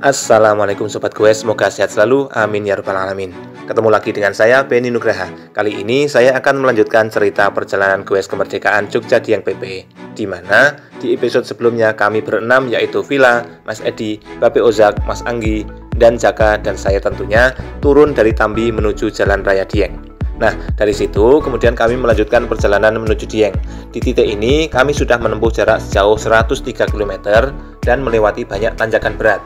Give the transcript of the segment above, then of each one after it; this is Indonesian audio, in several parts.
Assalamualaikum Sobat Gue, semoga sehat selalu, amin ya rabbal alamin. Ketemu lagi dengan saya, Benny Nugraha. Kali ini saya akan melanjutkan cerita perjalanan gue kemerdekaan Jogja Dieng PP, di mana di episode sebelumnya kami berenam, yaitu Villa, Mas Edi, Bape Ozak, Mas Anggi, dan Jaka, dan saya tentunya turun dari Tambi menuju Jalan Raya Dieng. Nah, dari situ kemudian kami melanjutkan perjalanan menuju Dieng. Di titik ini kami sudah menempuh jarak sejauh 103 km dan melewati banyak tanjakan berat.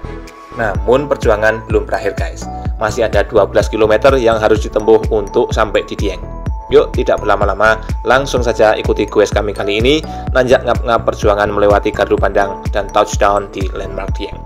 Namun perjuangan belum berakhir guys. Masih ada 12 km yang harus ditempuh untuk sampai di Dieng. Yuk, tidak berlama-lama, langsung saja ikuti quest kami kali ini, nanjak ngap-ngap perjuangan melewati gardu pandang dan touchdown di landmark Dieng.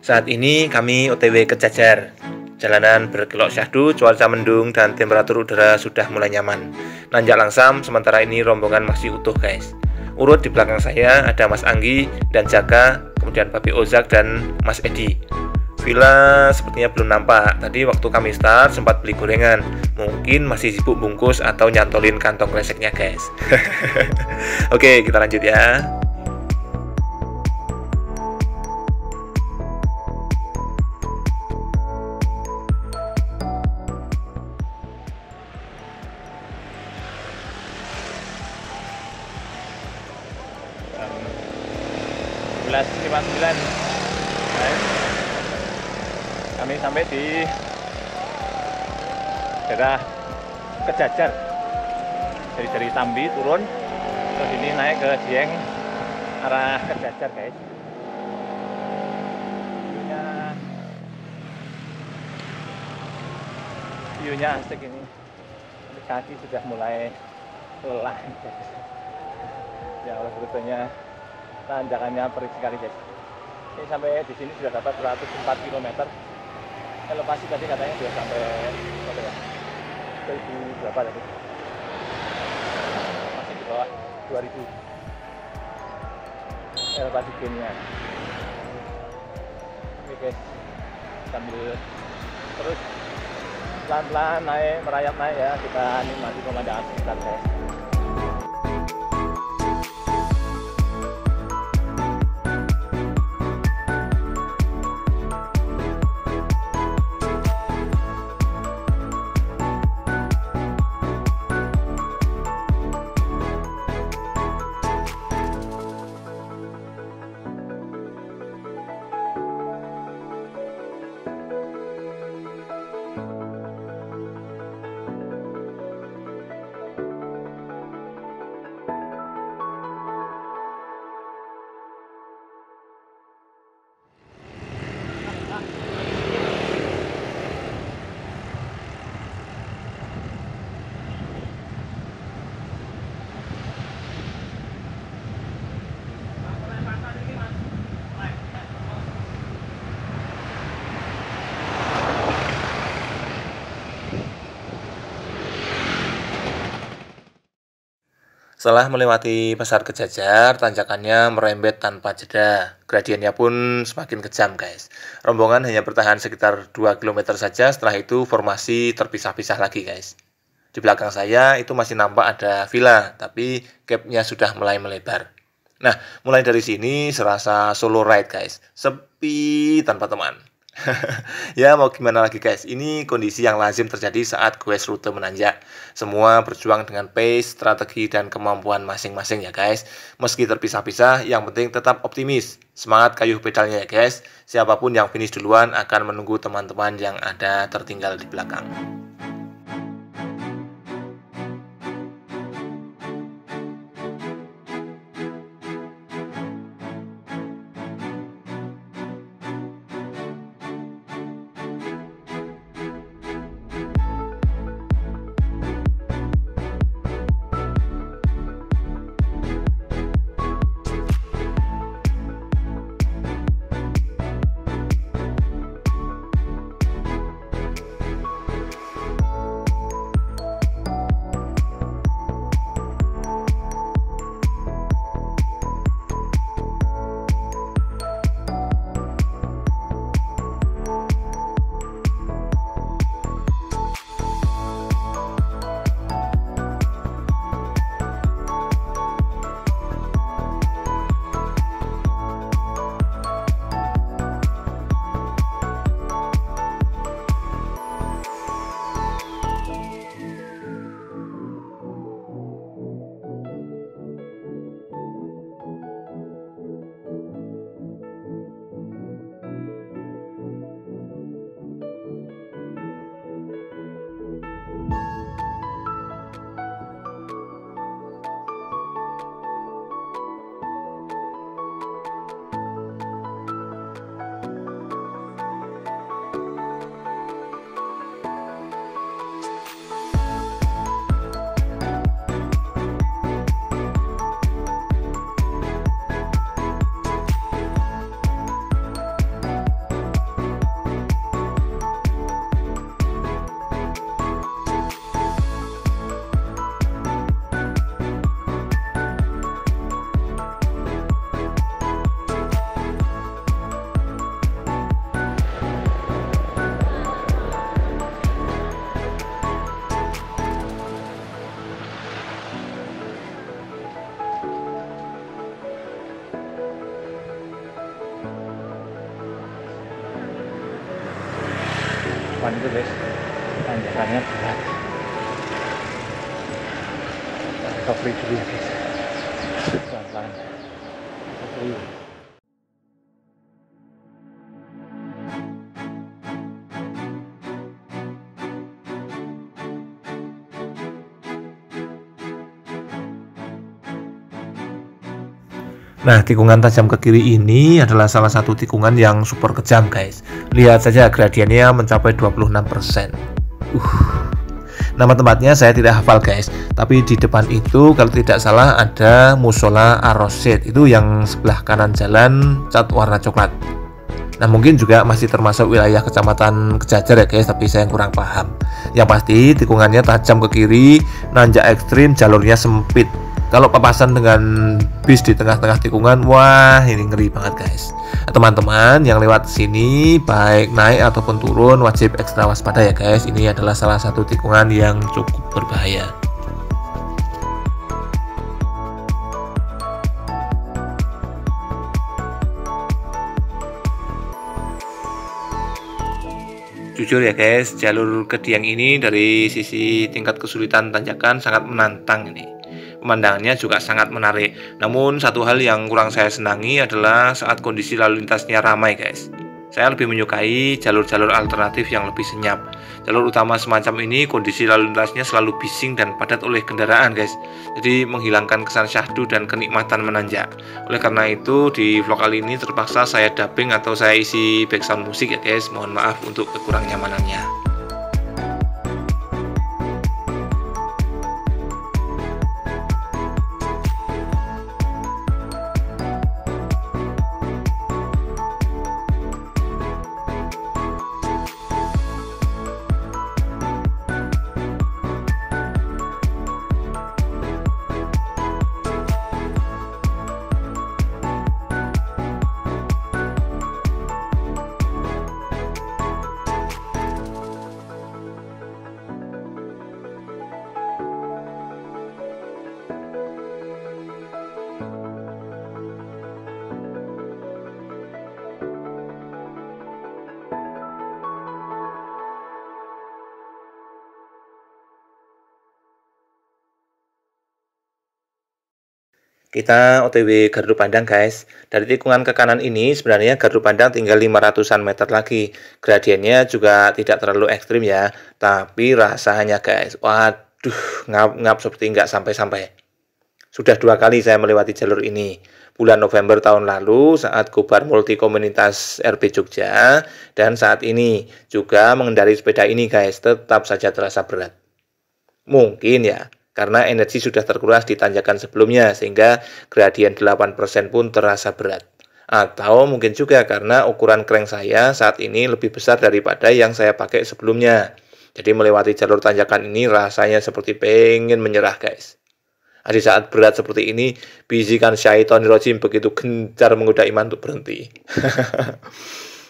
Saat ini kami OTW ke Jajar. Jalanan berkelok syahdu, cuaca mendung, dan temperatur udara sudah mulai nyaman. Nanjak langsam, sementara ini rombongan masih utuh guys. Urut di belakang saya ada Mas Anggi dan Jaka, kemudian Bape Ozak dan Mas Edi. Villa sepertinya belum nampak. Tadi waktu kami start sempat beli gorengan. Mungkin masih sibuk bungkus atau nyantolin kantong kreseknya guys. Oke, kita lanjut ya. Kami sampai di daerah Kejajar. Dari Tambi turun ke sini naik ke Dieng arah Kejajar guys. View-nya asik ini. Kaki sudah mulai lelah guys. Ya Allah, sebetulnya tanjakannya perih sekali guys. Ini sampai di sini sudah dapat 104 km. Elevasi tadi katanya sudah sampai berapa ya? 1000 berapa tadi? Masih di bawah 2000 elevasi gainnya. Oke guys, sambil terus pelan-pelan naik, merayap naik ya, kita nikmati pemandangan sekitar guys. Setelah melewati Pasar Kejajar, tanjakannya merembet tanpa jeda. Gradiennya pun semakin kejam guys. Rombongan hanya bertahan sekitar 2 km saja, setelah itu formasi terpisah-pisah lagi guys. Di belakang saya itu masih nampak ada Villa, tapi gapnya sudah mulai melebar. Nah, mulai dari sini serasa solo ride guys. Sepi tanpa teman. Ya mau gimana lagi guys, ini kondisi yang lazim terjadi saat quest rute menanjak. Semua berjuang dengan pace, strategi, dan kemampuan masing-masing ya guys. Meski terpisah-pisah, yang penting tetap optimis. Semangat kayuh pedalnya ya guys. Siapapun yang finish duluan akan menunggu teman-teman yang ada tertinggal di belakang. depan itu guys, tanjakannya berat. Recovery dulu ya guys, pelan-pelan recovery. Nah, tikungan tajam ke kiri ini adalah salah satu tikungan yang super kejam guys. Lihat saja gradiennya mencapai 26%. Nama tempatnya saya tidak hafal guys, tapi di depan itu kalau tidak salah ada Musola Ar-Rasyid, itu yang sebelah kanan jalan cat warna coklat. Nah, mungkin juga masih termasuk wilayah kecamatan Kejajar ya guys, tapi saya kurang paham. Yang pasti tikungannya tajam ke kiri, nanjak ekstrim, jalurnya sempit. Kalau papasan dengan bis di tengah-tengah tikungan, wah ini ngeri banget guys. Teman-teman yang lewat sini baik naik ataupun turun wajib ekstra waspada ya guys. Ini adalah salah satu tikungan yang cukup berbahaya. Jujur ya guys, jalur ke Dieng ini dari sisi tingkat kesulitan tanjakan sangat menantang ini. Pemandangannya juga sangat menarik. Namun satu hal yang kurang saya senangi adalah saat kondisi lalu lintasnya ramai guys. Saya lebih menyukai jalur-jalur alternatif yang lebih senyap. Jalur utama semacam ini kondisi lalu lintasnya selalu bising dan padat oleh kendaraan guys. Jadi menghilangkan kesan syahdu dan kenikmatan menanjak. Oleh karena itu di vlog kali ini terpaksa saya dubbing atau saya isi background musik ya guys. Mohon maaf untuk kekurang nyamanannya. Kita OTW Gardu Pandang guys. Dari tikungan ke kanan ini sebenarnya Gardu Pandang tinggal 500-an meter lagi. Gradiennya juga tidak terlalu ekstrim ya. Tapi rasanya guys, waduh, ngap-ngap seperti nggak sampai-sampai. Sudah 2 kali saya melewati jalur ini. Bulan November tahun lalu saat Kobar Multi Komunitas RP Jogja. Dan saat ini juga mengendarai sepeda ini guys, tetap saja terasa berat. Mungkin ya, karena energi sudah terkuras di tanjakan sebelumnya sehingga gradien 8% pun terasa berat. Atau mungkin juga karena ukuran crank saya saat ini lebih besar daripada yang saya pakai sebelumnya. Jadi melewati jalur tanjakan ini rasanya seperti pengen menyerah guys. Di saat berat seperti ini, bisikan syaitonir rajim begitu gencar menggoda iman untuk berhenti.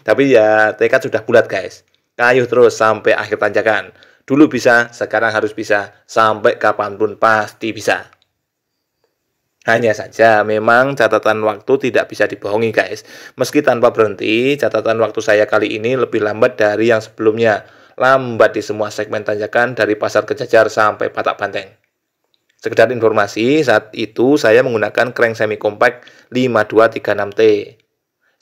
Tapi ya tekad sudah bulat guys. Kayuh terus sampai akhir tanjakan. Dulu bisa, sekarang harus bisa. Sampai kapanpun pasti bisa. Hanya saja memang catatan waktu tidak bisa dibohongi guys. Meski tanpa berhenti, catatan waktu saya kali ini lebih lambat dari yang sebelumnya. Lambat di semua segmen tanjakan dari Pasar Kejajar sampai Patak Banteng. Sekedar informasi, saat itu saya menggunakan crank semi compact 5236T.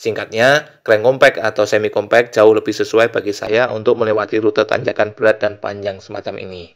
Singkatnya, crank compact atau semi compact jauh lebih sesuai bagi saya untuk melewati rute tanjakan berat dan panjang semacam ini.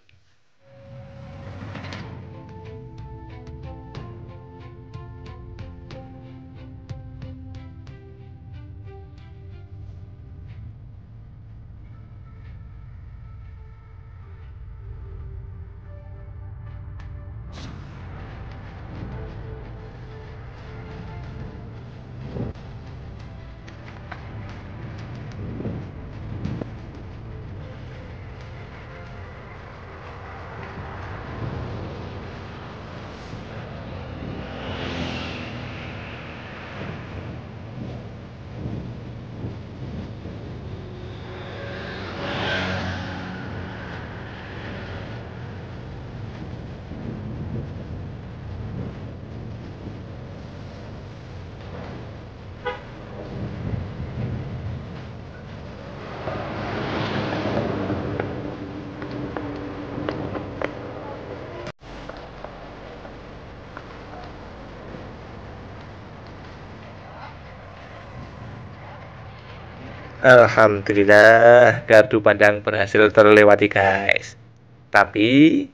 Alhamdulillah, gardu pandang berhasil terlewati, guys. Tapi,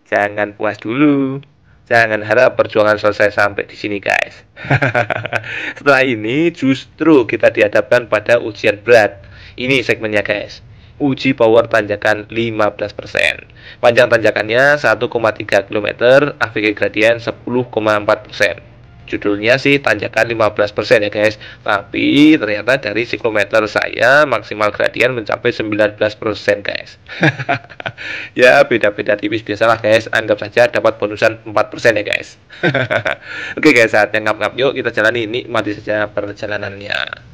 jangan puas dulu. Jangan harap perjuangan selesai sampai di sini, guys. Setelah ini, justru kita dihadapkan pada ujian berat. Ini segmennya, guys. Uji power tanjakan 15%. Panjang tanjakannya 1,3 km, AVG gradien 10,4%. Judulnya sih tanjakan 15% ya guys, tapi ternyata dari siklometer saya maksimal gradien mencapai 19% guys. Ya beda-beda tipis biasalah guys, anggap saja dapat bonusan 4% ya guys. Oke guys, saatnya ngap-ngap, yuk kita jalani, nikmati saja perjalanannya.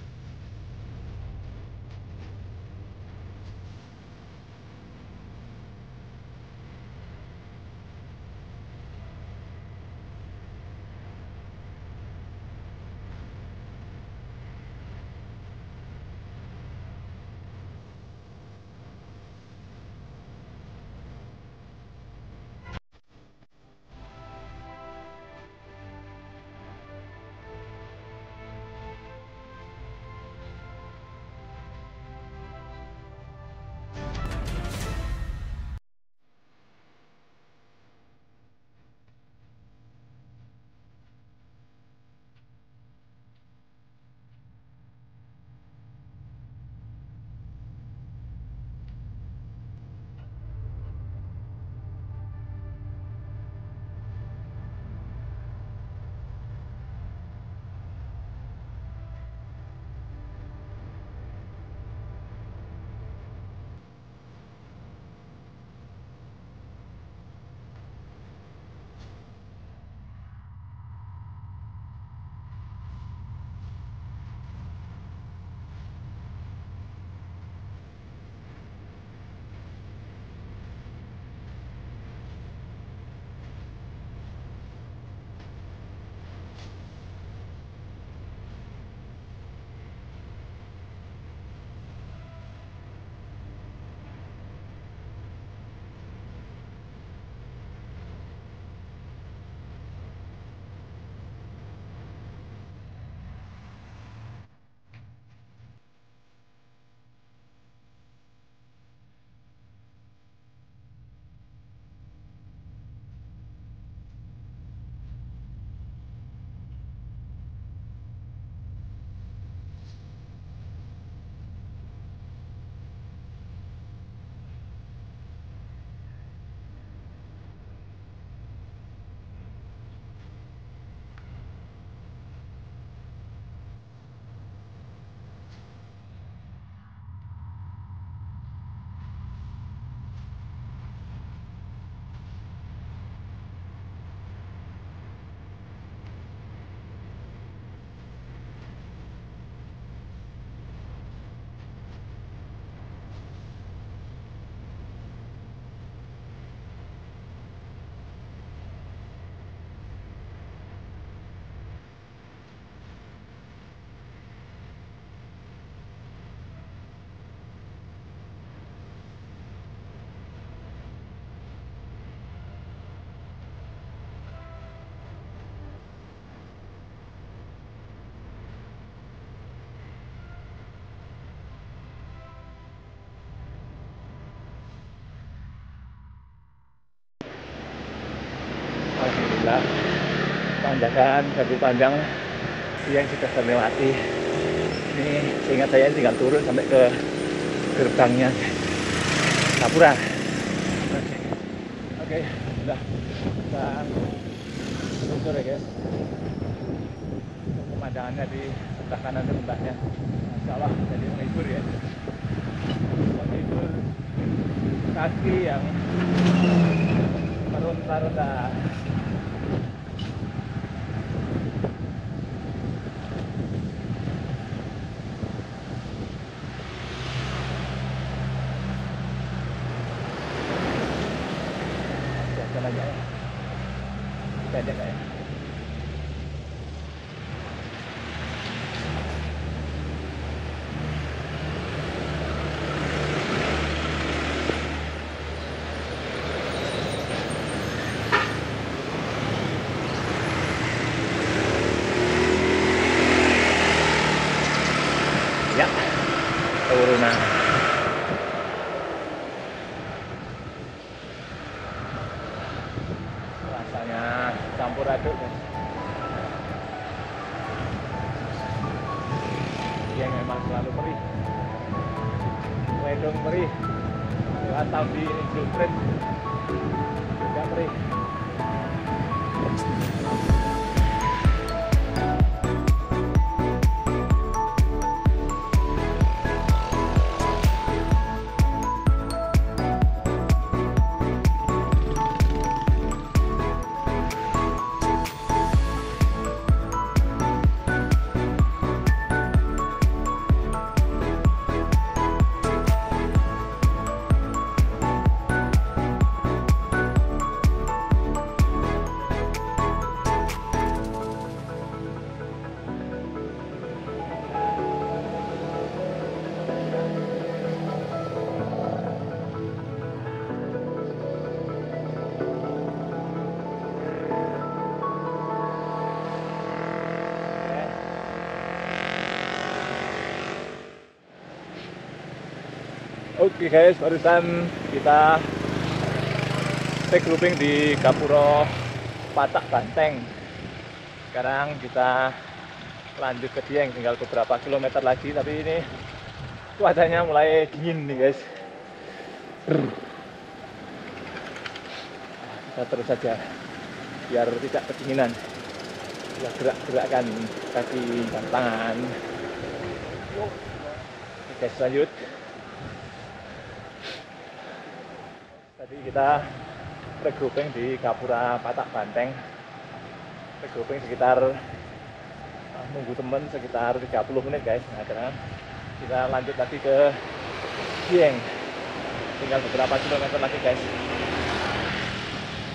Alhamdulillah, tanjakan gardu pandang yang sudah terlewati. Ini seingat saya tinggal turun sampai ke gerbangnya Sapura. Oke, sudah kita luncur ya guys. Pemandangannya di sebelah kanan sebelahnya, Masya Allah, jadi menghibur ya. Menghibur kaki yang meronta-ronta. Jalan aja ya. Pendek ya. turunan. Rasanya campur aduk guys. Yang memang selalu perih. Wedong perih. Atau di Blueprint juga perih. Oke guys, barusan kita regrouping di Gapura Patak Banteng. Sekarang kita lanjut ke Dieng, tinggal beberapa kilometer lagi, tapi ini cuacanya mulai dingin nih guys. Kita terus saja biar tidak kedinginan. Kita gerak-gerakkan kaki dan tangan. Oke guys, lanjut. Tadi kita regrouping di Gapura Patak Banteng, regrouping sekitar nunggu temen sekitar 30 menit guys. Nah sekarang kita lanjut lagi ke Dieng, tinggal beberapa kilometer lagi guys.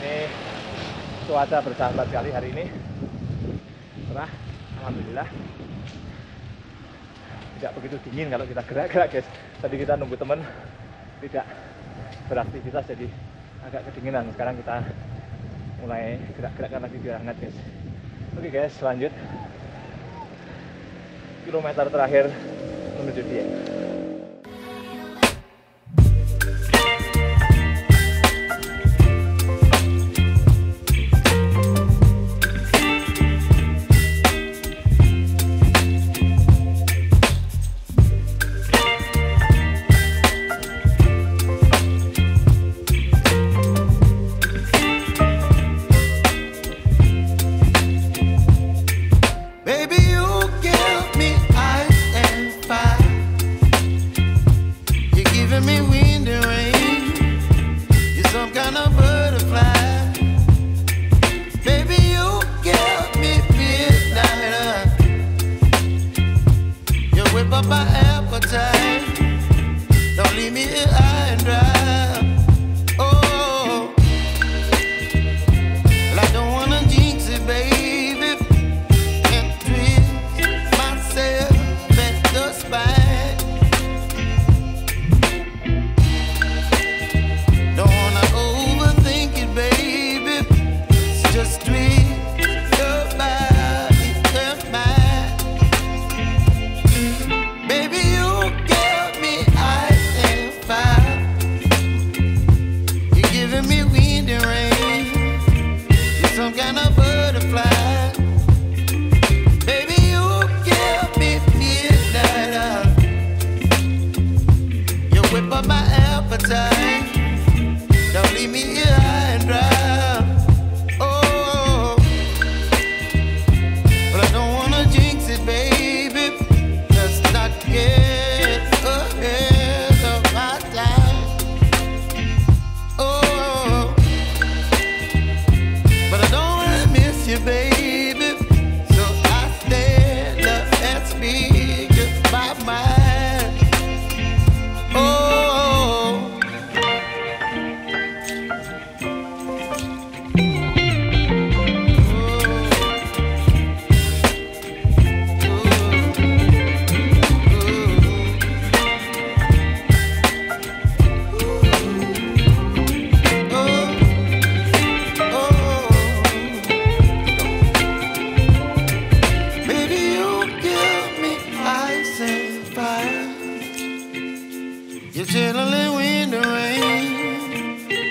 Ini cuaca bersahabat sekali hari ini, cerah, alhamdulillah. Tidak begitu dingin kalau kita gerak-gerak guys. Tadi kita nunggu temen tidak beraktivitas jadi agak kedinginan. Sekarang kita mulai gerak-gerakkan lagi biar hangat guys. Oke guys, lanjut kilometer terakhir menuju Dieng. Baby, you give me ice and fire.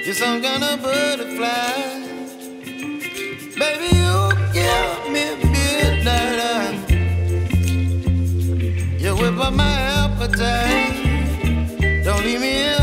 You're some kind of butterfly. Baby, you give me midnight. You whip up my appetite. Don't leave me in